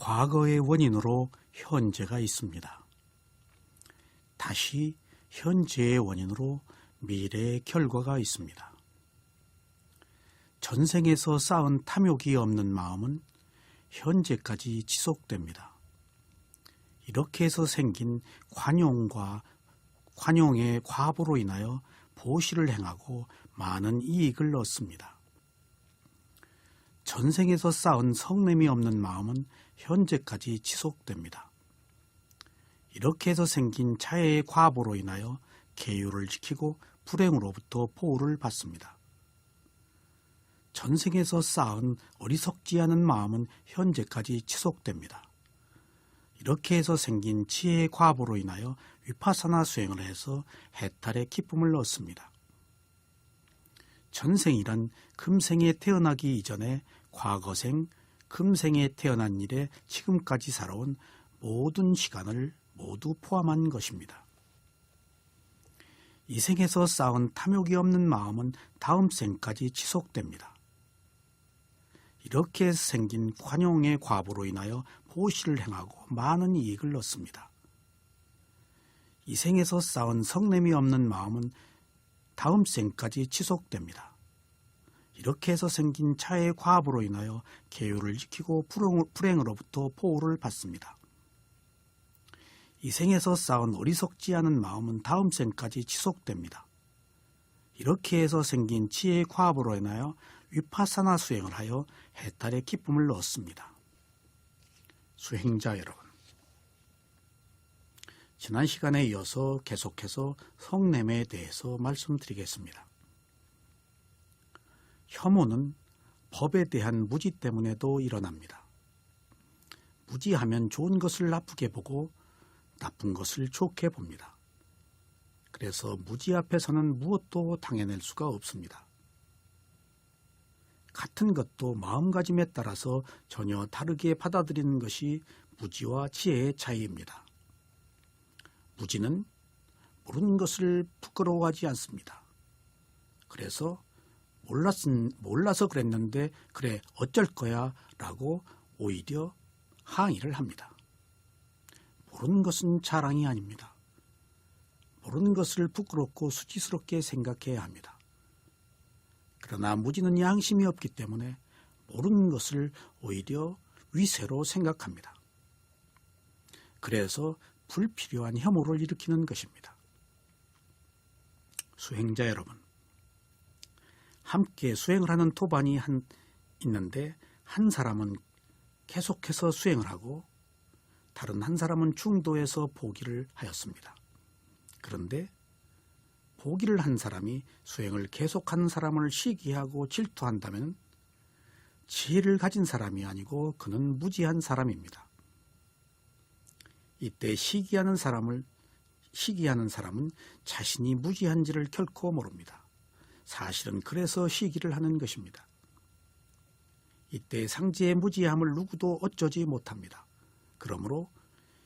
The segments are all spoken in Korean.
과거의 원인으로 현재가 있습니다. 다시 현재의 원인으로 미래의 결과가 있습니다. 전생에서 쌓은 탐욕이 없는 마음은 현재까지 지속됩니다. 이렇게 해서 생긴 관용의 과보로 인하여 보시를 행하고 많은 이익을 얻습니다. 전생에서 쌓은 성냄이 없는 마음은 현재까지 지속됩니다. 이렇게 해서 생긴 자해의 과보로 인하여 계율을 지키고 불행으로부터 보호를 받습니다. 전생에서 쌓은 어리석지 않은 마음은 현재까지 지속됩니다. 이렇게 해서 생긴 지혜의 과보로 인하여 위파사나 수행을 해서 해탈의 기쁨을 얻습니다. 전생이란 금생에 태어나기 이전에 과거생, 금생에 태어난 일에 지금까지 살아온 모든 시간을 모두 포함한 것입니다. 이 생에서 쌓은 탐욕이 없는 마음은 다음 생까지 지속됩니다. 이렇게 해서 생긴 관용의 과보로 인하여 보시를 행하고 많은 이익을 얻습니다. 이 생에서 쌓은 성냄이 없는 마음은 다음 생까지 지속됩니다. 이렇게 해서 생긴 차의 과보로 인하여 계율을 지키고 불행으로부터 보호를 받습니다. 이 생에서 쌓은 어리석지 않은 마음은 다음 생까지 지속됩니다. 이렇게 해서 생긴 지혜의 과보로 인하여 위파사나 수행을 하여 해탈의 기쁨을 얻습니다. 수행자 여러분, 지난 시간에 이어서 계속해서 성냄에 대해서 말씀드리겠습니다. 혐오는 법에 대한 무지 때문에도 일어납니다. 무지하면 좋은 것을 나쁘게 보고 나쁜 것을 좋게 봅니다. 그래서 무지 앞에서는 무엇도 당해낼 수가 없습니다. 같은 것도 마음가짐에 따라서 전혀 다르게 받아들이는 것이 무지와 지혜의 차이입니다. 무지는 모르는 것을 부끄러워하지 않습니다. 그래서 몰라서 그랬는데 그래 어쩔 거야 라고 오히려 항의를 합니다. 모르는 것은 자랑이 아닙니다. 모르는 것을 부끄럽고 수치스럽게 생각해야 합니다. 그러나 무지는 양심이 없기 때문에 모르는 것을 오히려 위세로 생각합니다. 그래서 불필요한 혐오를 일으키는 것입니다. 수행자 여러분, 함께 수행을 하는 도반이 있는데 한 사람은 계속해서 수행을 하고 다른 한 사람은 중도에서 포기를 하였습니다. 그런데 포기를 한 사람이 수행을 계속하는 사람을 시기하고 질투한다면 지혜를 가진 사람이 아니고 그는 무지한 사람입니다. 이때 시기하는 사람은 자신이 무지한지를 결코 모릅니다. 사실은 그래서 시기를 하는 것입니다. 이때 상지의 무지함을 누구도 어쩌지 못합니다. 그러므로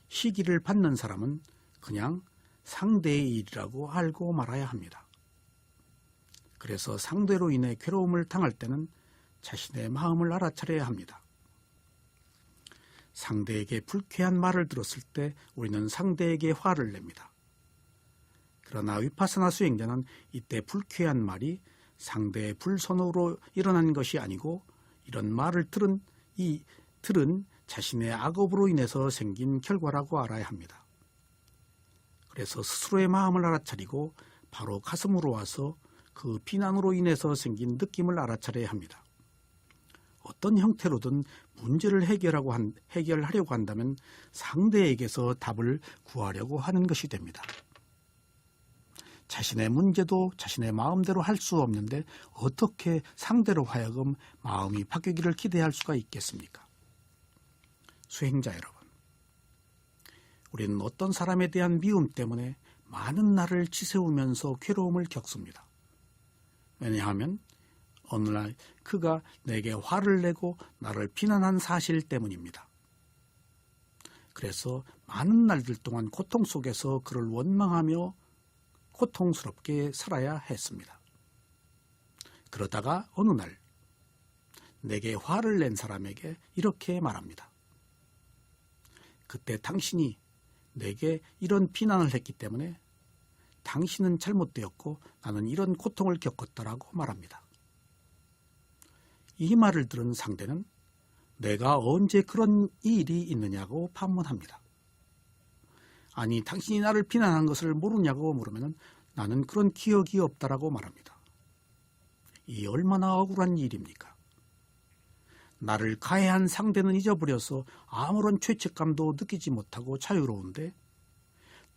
시기를 받는 사람은 그냥 상대의 일이라고 알고 말아야 합니다. 그래서 상대로 인해 괴로움을 당할 때는 자신의 마음을 알아차려야 합니다. 상대에게 불쾌한 말을 들었을 때 우리는 상대에게 화를 냅니다. 그러나 위파사나 수행자는 이때 불쾌한 말이 상대의 불선으로 일어난 것이 아니고 이런 말을 들은 자신의 악업으로 인해서 생긴 결과라고 알아야 합니다. 그래서 스스로의 마음을 알아차리고 바로 가슴으로 와서 그 비난으로 인해서 생긴 느낌을 알아차려야 합니다. 어떤 형태로든 문제를 해결하려고 한다면 상대에게서 답을 구하려고 하는 것이 됩니다. 자신의 문제도 자신의 마음대로 할 수 없는데 어떻게 상대로 하여금 마음이 바뀌기를 기대할 수가 있겠습니까? 수행자 여러분, 우리는 어떤 사람에 대한 미움 때문에 많은 날을 지새우면서 괴로움을 겪습니다. 왜냐하면 어느 날 그가 내게 화를 내고 나를 비난한 사실 때문입니다. 그래서 많은 날들 동안 고통 속에서 그를 원망하며 고통스럽게 살아야 했습니다. 그러다가 어느 날 내게 화를 낸 사람에게 이렇게 말합니다. 그때 당신이 내게 이런 비난을 했기 때문에 당신은 잘못되었고 나는 이런 고통을 겪었다라고 말합니다. 이 말을 들은 상대는 내가 언제 그런 일이 있느냐고 반문합니다. 아니, 당신이 나를 비난한 것을 모르냐고 물으면 나는 그런 기억이 없다라고 말합니다. 이 얼마나 억울한 일입니까? 나를 가해한 상대는 잊어버려서 아무런 죄책감도 느끼지 못하고 자유로운데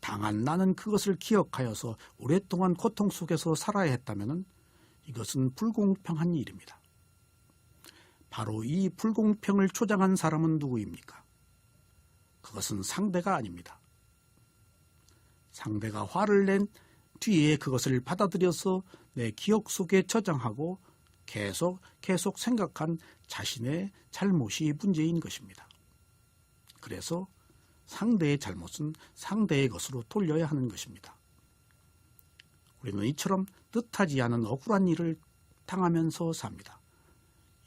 당한 나는 그것을 기억하여서 오랫동안 고통 속에서 살아야 했다면 이것은 불공평한 일입니다. 바로 이 불공평을 조장한 사람은 누구입니까? 그것은 상대가 아닙니다. 상대가 화를 낸 뒤에 그것을 받아들여서 내 기억 속에 저장하고 계속 생각한 자신의 잘못이 문제인 것입니다. 그래서 상대의 잘못은 상대의 것으로 돌려야 하는 것입니다. 우리는 이처럼 뜻하지 않은 억울한 일을 당하면서 삽니다.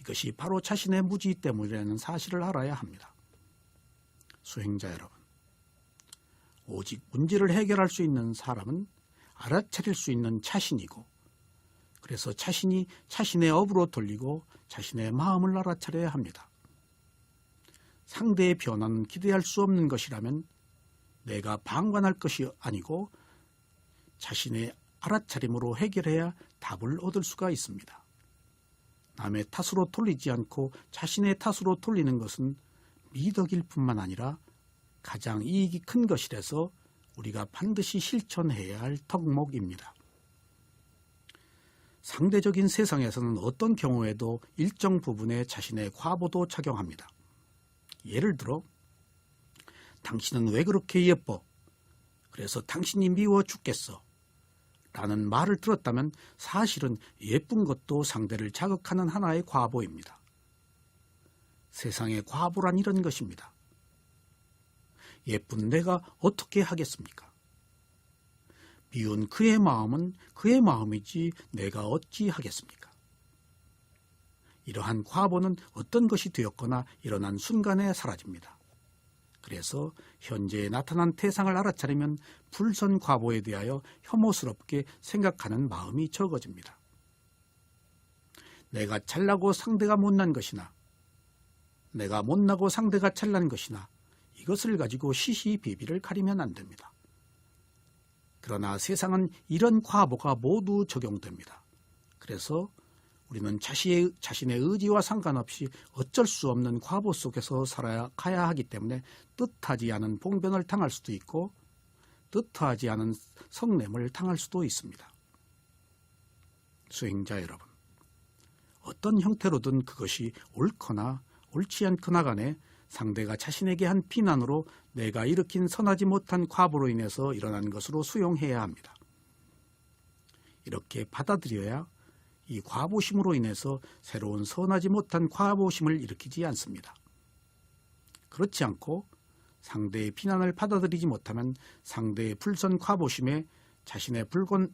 이것이 바로 자신의 무지 때문이라는 사실을 알아야 합니다. 수행자 여러분, 오직 문제를 해결할 수 있는 사람은 알아차릴 수 있는 자신이고, 그래서 자신이 자신의 업으로 돌리고 자신의 마음을 알아차려야 합니다. 상대의 변화는 기대할 수 없는 것이라면 내가 방관할 것이 아니고 자신의 알아차림으로 해결해야 답을 얻을 수가 있습니다. 남의 탓으로 돌리지 않고 자신의 탓으로 돌리는 것은 미덕일 뿐만 아니라 가장 이익이 큰 것이라서 우리가 반드시 실천해야 할 덕목입니다. 상대적인 세상에서는 어떤 경우에도 일정 부분의 자신의 과보도 착용합니다. 예를 들어 당신은 왜 그렇게 예뻐? 그래서 당신이 미워 죽겠어. 라는 말을 들었다면 사실은 예쁜 것도 상대를 자극하는 하나의 과보입니다. 세상의 과보란 이런 것입니다. 예쁜 내가 어떻게 하겠습니까? 미운 그의 마음은 그의 마음이지 내가 어찌 하겠습니까? 이러한 과보는 어떤 것이 되었거나 일어난 순간에 사라집니다. 그래서 현재에 나타난 태상을 알아차리면 불선 과보에 대하여 혐오스럽게 생각하는 마음이 적어집니다. 내가 잘나고 상대가 못난 것이나 내가 못나고 상대가 잘난 것이나 이것을 가지고 시시비비를 가리면 안 됩니다. 그러나 세상은 이런 과보가 모두 적용됩니다. 그래서 우리는 자신의 의지와 상관없이 어쩔 수 없는 과보 속에서 살아가야 하기 때문에 뜻하지 않은 봉변을 당할 수도 있고 뜻하지 않은 성냄을 당할 수도 있습니다. 수행자 여러분, 어떤 형태로든 그것이 옳거나 옳지 않거나 간에 상대가 자신에게 한 비난으로 내가 일으킨 선하지 못한 과보로 인해서 일어난 것으로 수용해야 합니다. 이렇게 받아들여야 이 과보심으로 인해서 새로운 선하지 못한 과보심을 일으키지 않습니다. 그렇지 않고 상대의 비난을 받아들이지 못하면 상대의 불선 과보심에 자신의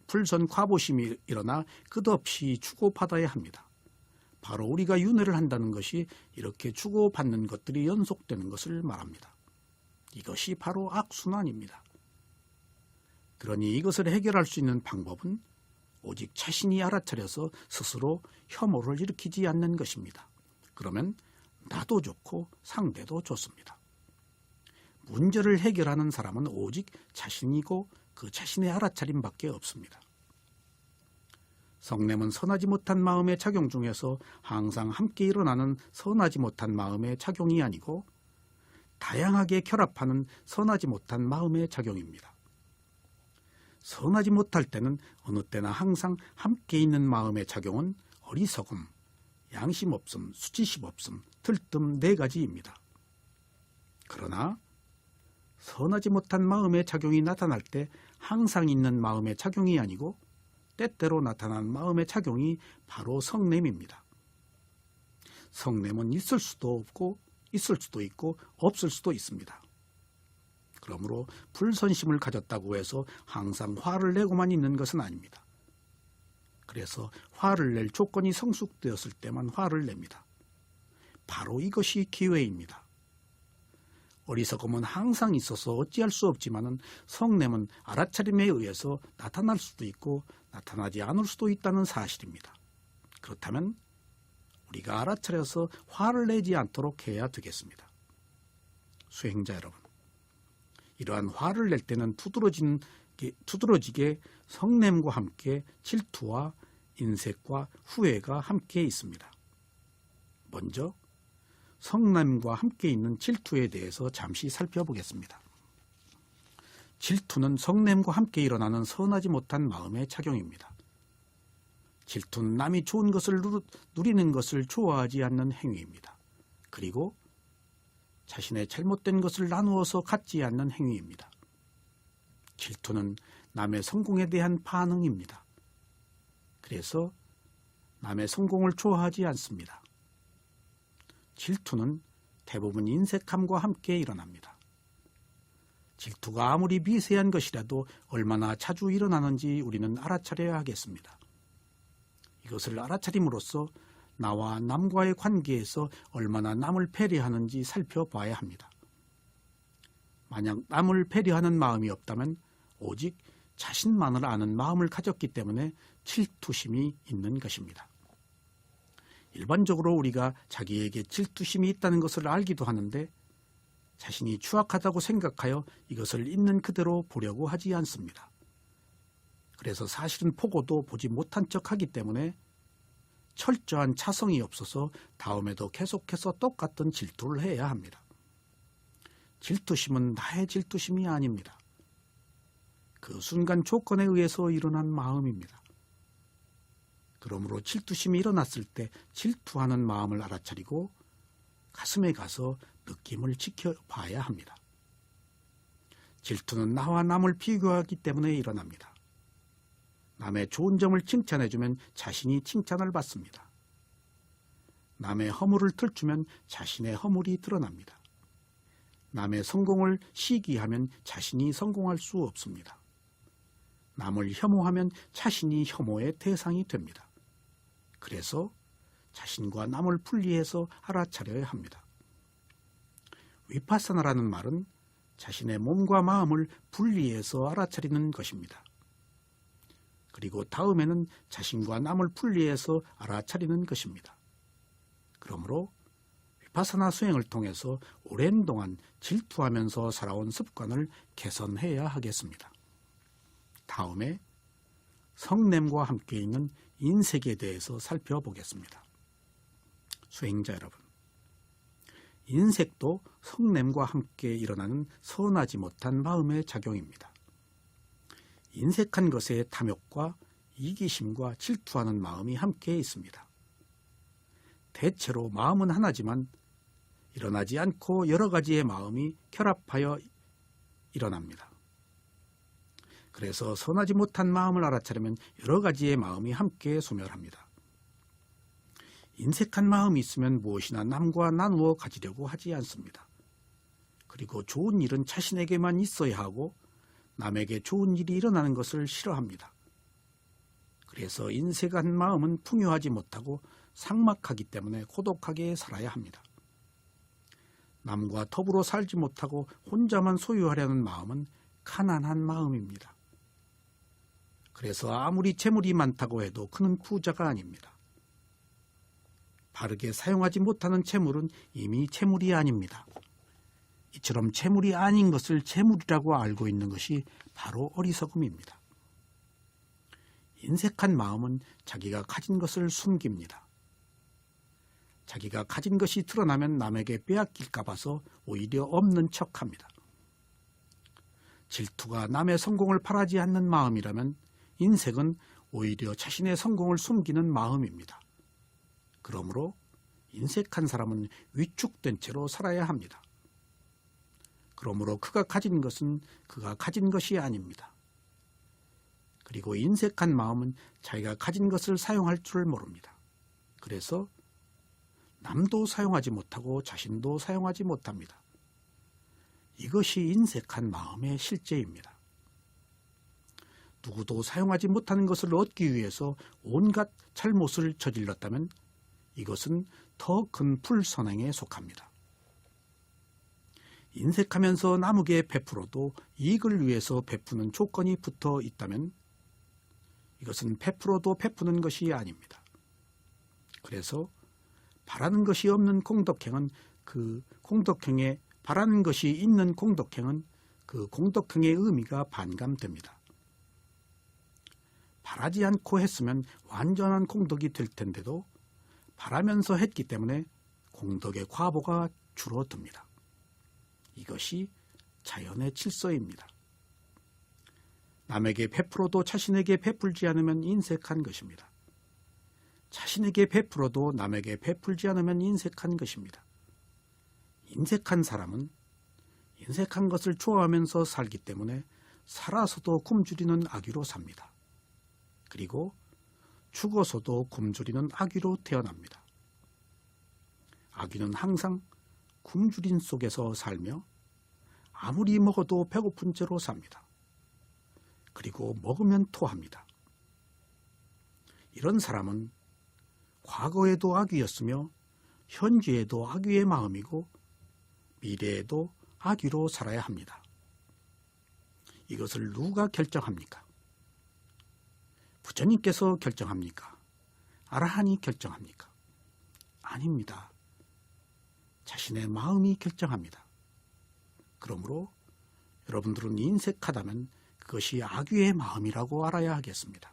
불선 과보심이 일어나 끝없이 주고받아야 합니다. 바로 우리가 윤회를 한다는 것이 이렇게 주고받는 것들이 연속되는 것을 말합니다. 이것이 바로 악순환입니다. 그러니 이것을 해결할 수 있는 방법은 오직 자신이 알아차려서 스스로 혐오를 일으키지 않는 것입니다. 그러면 나도 좋고 상대도 좋습니다. 문제를 해결하는 사람은 오직 자신이고 그 자신의 알아차림밖에 없습니다. 성냄은 선하지 못한 마음의 작용 중에서 항상 함께 일어나는 선하지 못한 마음의 작용이 아니고 다양하게 결합하는 선하지 못한 마음의 작용입니다. 선하지 못할 때는 어느 때나 항상 함께 있는 마음의 작용은 어리석음, 양심 없음, 수치심 없음, 들뜸 4가지입니다. 그러나 선하지 못한 마음의 작용이 나타날 때 항상 있는 마음의 작용이 아니고 때때로 나타난 마음의 작용이 바로 성냄입니다. 성냄은 있을 수도 없고 있을 수도 있고 없을 수도 있습니다. 그러므로 불선심을 가졌다고 해서 항상 화를 내고만 있는 것은 아닙니다. 그래서 화를 낼 조건이 성숙되었을 때만 화를 냅니다. 바로 이것이 기회입니다. 어리석음은 항상 있어서 어찌할 수 없지만은 성냄은 알아차림에 의해서 나타날 수도 있고 나타나지 않을 수도 있다는 사실입니다. 그렇다면 우리가 알아차려서 화를 내지 않도록 해야 되겠습니다. 수행자 여러분, 이러한 화를 낼 때는 두드러지게 성냄과 함께 질투와 인색과 후회가 함께 있습니다. 먼저 성냄과 함께 있는 질투에 대해서 잠시 살펴보겠습니다. 질투는 성냄과 함께 일어나는 선하지 못한 마음의 작용입니다. 질투는 남이 좋은 것을 누리는 것을 좋아하지 않는 행위입니다. 그리고 자신의 잘못된 것을 나누어서 갖지 않는 행위입니다. 질투는 남의 성공에 대한 반응입니다. 그래서 남의 성공을 좋아하지 않습니다. 질투는 대부분 인색함과 함께 일어납니다. 질투가 아무리 미세한 것이라도 얼마나 자주 일어나는지 우리는 알아차려야 하겠습니다. 이것을 알아차림으로써 나와 남과의 관계에서 얼마나 남을 배려하는지 살펴봐야 합니다. 만약 남을 배려하는 마음이 없다면 오직 자신만을 아는 마음을 가졌기 때문에 질투심이 있는 것입니다. 일반적으로 우리가 자기에게 질투심이 있다는 것을 알기도 하는데 자신이 추악하다고 생각하여 이것을 있는 그대로 보려고 하지 않습니다. 그래서 사실은 보고도 보지 못한 척하기 때문에 철저한 차성이 없어서 다음에도 계속해서 똑같은 질투를 해야 합니다. 질투심은 나의 질투심이 아닙니다. 그 순간 조건에 의해서 일어난 마음입니다. 그러므로 질투심이 일어났을 때 질투하는 마음을 알아차리고 가슴에 가서 느낌을 지켜봐야 합니다. 질투는 나와 남을 비교하기 때문에 일어납니다. 남의 좋은 점을 칭찬해주면 자신이 칭찬을 받습니다. 남의 허물을 들추면 자신의 허물이 드러납니다. 남의 성공을 시기하면 자신이 성공할 수 없습니다. 남을 혐오하면 자신이 혐오의 대상이 됩니다. 그래서 자신과 남을 분리해서 알아차려야 합니다. 위파사나라는 말은 자신의 몸과 마음을 분리해서 알아차리는 것입니다. 그리고 다음에는 자신과 남을 분리해서 알아차리는 것입니다. 그러므로 위파사나 수행을 통해서 오랜 동안 질투하면서 살아온 습관을 개선해야 하겠습니다. 다음에 성냄과 함께 있는 인색에 대해서 살펴보겠습니다. 수행자 여러분, 인색도 성냄과 함께 일어나는 선하지 못한 마음의 작용입니다. 인색한 것에 탐욕과 이기심과 질투하는 마음이 함께 있습니다. 대체로 마음은 하나지만 일어나지 않고 여러 가지의 마음이 결합하여 일어납니다. 그래서 선하지 못한 마음을 알아차리면 여러 가지의 마음이 함께 소멸합니다. 인색한 마음이 있으면 무엇이나 남과 나누어 가지려고 하지 않습니다. 그리고 좋은 일은 자신에게만 있어야 하고 남에게 좋은 일이 일어나는 것을 싫어합니다. 그래서 인색한 마음은 풍요하지 못하고 삭막하기 때문에 고독하게 살아야 합니다. 남과 더불어 살지 못하고 혼자만 소유하려는 마음은 가난한 마음입니다. 그래서 아무리 재물이 많다고 해도 그는 부자가 아닙니다. 바르게 사용하지 못하는 재물은 이미 재물이 아닙니다. 이처럼 재물이 아닌 것을 재물이라고 알고 있는 것이 바로 어리석음입니다. 인색한 마음은 자기가 가진 것을 숨깁니다. 자기가 가진 것이 드러나면 남에게 빼앗길까 봐서 오히려 없는 척합니다. 질투가 남의 성공을 바라지 않는 마음이라면 인색은 오히려 자신의 성공을 숨기는 마음입니다. 그러므로 인색한 사람은 위축된 채로 살아야 합니다. 그러므로 그가 가진 것은 그가 가진 것이 아닙니다. 그리고 인색한 마음은 자기가 가진 것을 사용할 줄 모릅니다. 그래서 남도 사용하지 못하고 자신도 사용하지 못합니다. 이것이 인색한 마음의 실제입니다. 누구도 사용하지 못하는 것을 얻기 위해서 온갖 잘못을 저질렀다면 이것은 더 큰 불선행에 속합니다. 인색하면서 남에게 베풀어도 이익을 위해서 베푸는 조건이 붙어 있다면 이것은 베풀어도 베푸는 것이 아닙니다. 그래서 바라는 것이 없는 공덕행은 바라는 것이 있는 공덕행은 그 공덕행의 의미가 반감됩니다. 바라지 않고 했으면 완전한 공덕이 될 텐데도 바라면서 했기 때문에 공덕의 과보가 줄어듭니다. 이것이 자연의 질서입니다. 남에게 베풀어도 자신에게 베풀지 않으면 인색한 것입니다. 자신에게 베풀어도 남에게 베풀지 않으면 인색한 것입니다. 인색한 사람은 인색한 것을 좋아하면서 살기 때문에 살아서도 굶주리는 아귀로 삽니다. 그리고 죽어서도 굶주리는 아귀로 태어납니다. 아귀는 항상 굶주림 속에서 살며 아무리 먹어도 배고픈 채로 삽니다. 그리고 먹으면 토합니다. 이런 사람은 과거에도 아귀였으며 현재에도 아귀의 마음이고 미래에도 아귀로 살아야 합니다. 이것을 누가 결정합니까? 부처님께서 결정합니까? 아라한이 결정합니까? 아닙니다. 자신의 마음이 결정합니다. 그러므로 여러분들은 인색하다면 그것이 아귀의 마음이라고 알아야 하겠습니다.